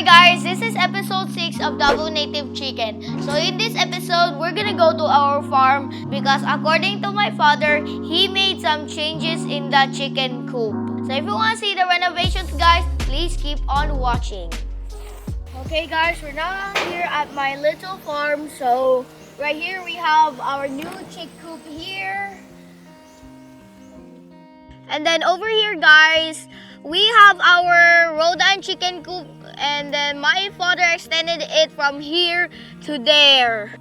Hi guys, this is episode 6 of Double Native Chicken. So in this episode, we're gonna go to our farm because according to my father, he made some changes in the chicken coop. So if you wanna see the renovations guys, please keep on watching. Okay guys, we're now here at my little farm. So right here we have our new chick coop here. And then over here guys, we have our Rhode Island chicken coop, and then my father extended it from here to there.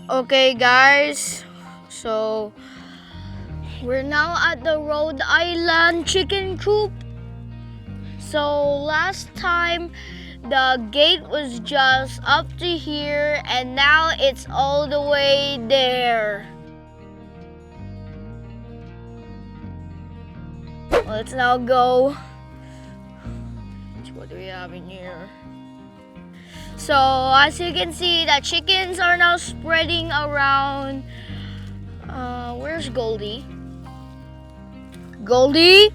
Okay guys, so we're now at the Rhode Island chicken coop. So last time the gate was just up to here and now it's all the way there. Let's now go. What do we have in here? So as you can see, the chickens are now spreading around. Where's Goldie? Goldie?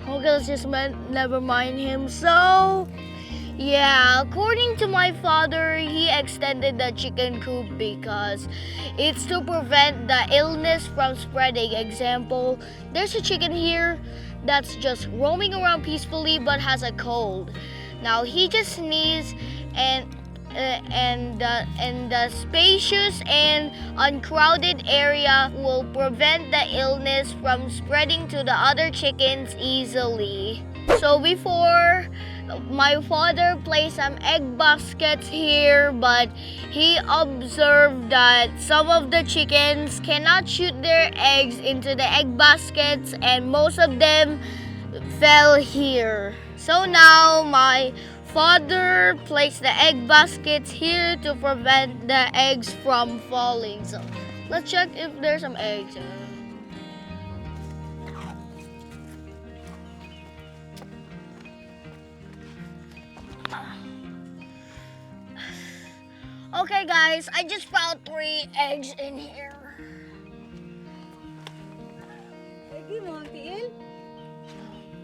Okay, let's just never mind him. So, yeah, according to my father, he extended the chicken coop because it's to prevent the illness from spreading. Example, there's a chicken here that's just roaming around peacefully but has a cold. Now he just sneezes and the spacious and uncrowded area will prevent the illness from spreading to the other chickens easily. So before, my father placed some egg baskets here, but he observed that some of the chickens cannot shoot their eggs into the egg baskets and most of them fell here. So now my father placed the egg baskets here to prevent the eggs from falling. So let's check if there's some eggs. Okay guys, I just found 3 eggs in here.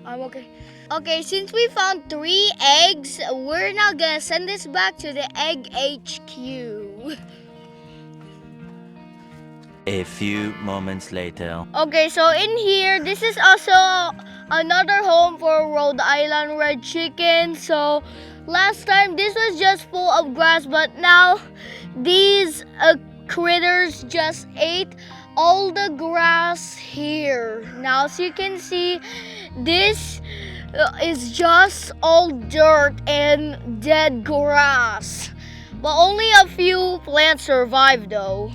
I'm okay. Okay, since we found 3 eggs, we're now gonna send this back to the egg HQ. A few moments later. Okay, so in here, this is also another home for Rhode Island red chicken. So last time this was just full of grass, but now these critters just ate all the grass here. Now as you can see, this is just all dirt and dead grass, but only a few plants survived though.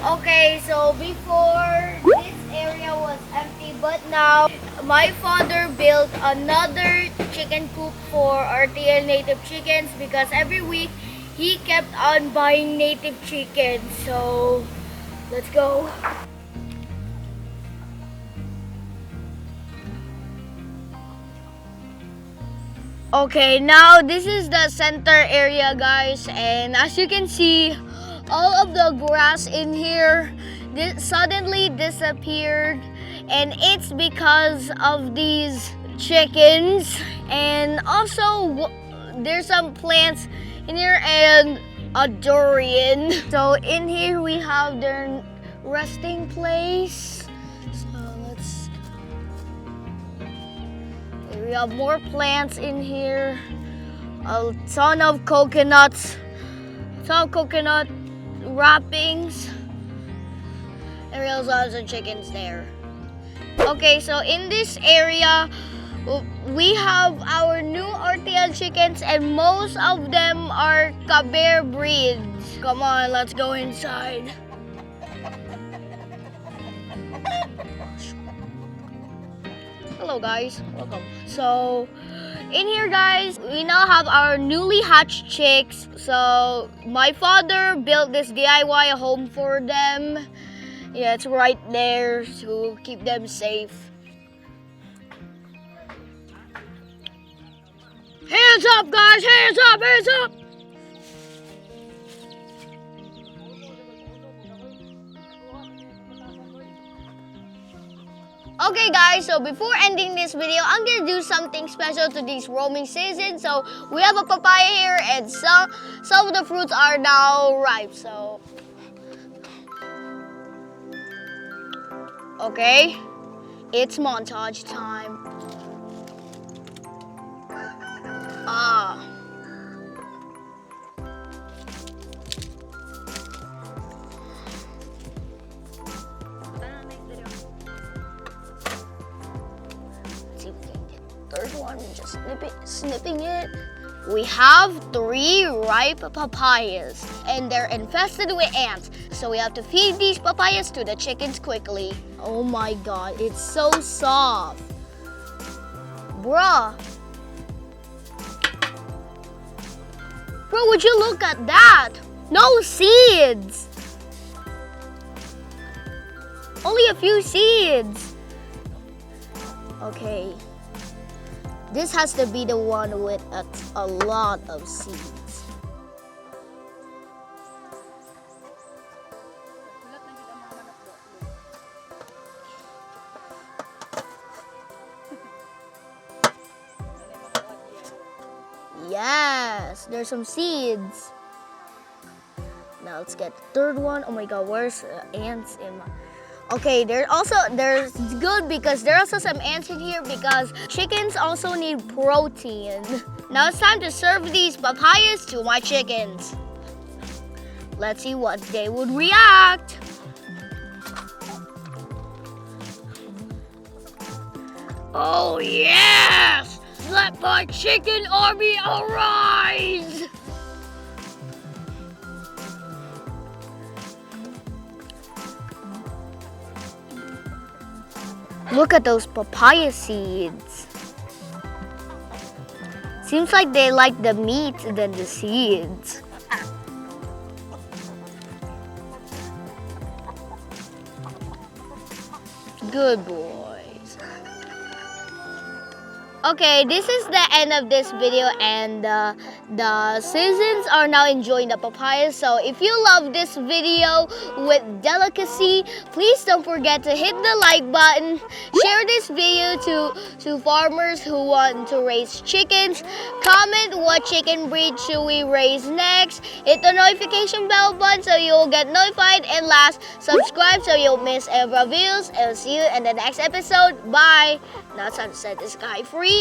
Okay, so before this area was empty, but now my father built another chicken coop for RTL native chickens because every week he kept on buying native chickens. So let's go. Okay, now this is the center area guys, and as you can see, all of the grass in here suddenly disappeared, and it's because of these chickens. And also there's some plants in here and a durian. So in here we have their resting place. We have more plants in here, a ton of coconuts, coconut wrappings, and we also have some chickens there. Okay, so in this area, we have our new RTL chickens and most of them are Caber breeds. Come on, let's go inside. Hello guys, welcome. So in here guys, we now have our newly hatched chicks. So my father built this DIY home for them. Yeah, it's right there to keep them safe. Hands up, guys! Hands up! Hands up! Okay guys, so before ending this video, I'm gonna do something special to these roaming seasons. So we have a papaya here and some of the fruits are now ripe, so. Okay, it's montage time. Third one, just snipping it. We have 3 ripe papayas and they're infested with ants. So we have to feed these papayas to the chickens quickly. Oh my god, it's so soft. Bruh. Bro, would you look at that? No seeds. Only a few seeds. Okay. This has to be the one with a lot of seeds. Yes, there's some seeds. Now let's get the third one. Oh my god, where's ants in my... Okay, there's good because there are also some ants in here because chickens also need protein. Now it's time to serve these papayas to my chickens. Let's see what they would react. Oh yes! Let my chicken army arise! Look at those papaya seeds. Seems like they like the meat than the seeds. Good boys. Okay, this is the end of this video and the citizens are now enjoying the papayas. So if you love this video with delicacy, please don't forget to hit the like button. Share this video to farmers who want to raise chickens. Comment what chicken breed should we raise next. Hit the notification bell button so you'll get notified. And last, subscribe so you'll miss every videos. And we'll see you in the next episode. Bye. Now it's time to set this guy free.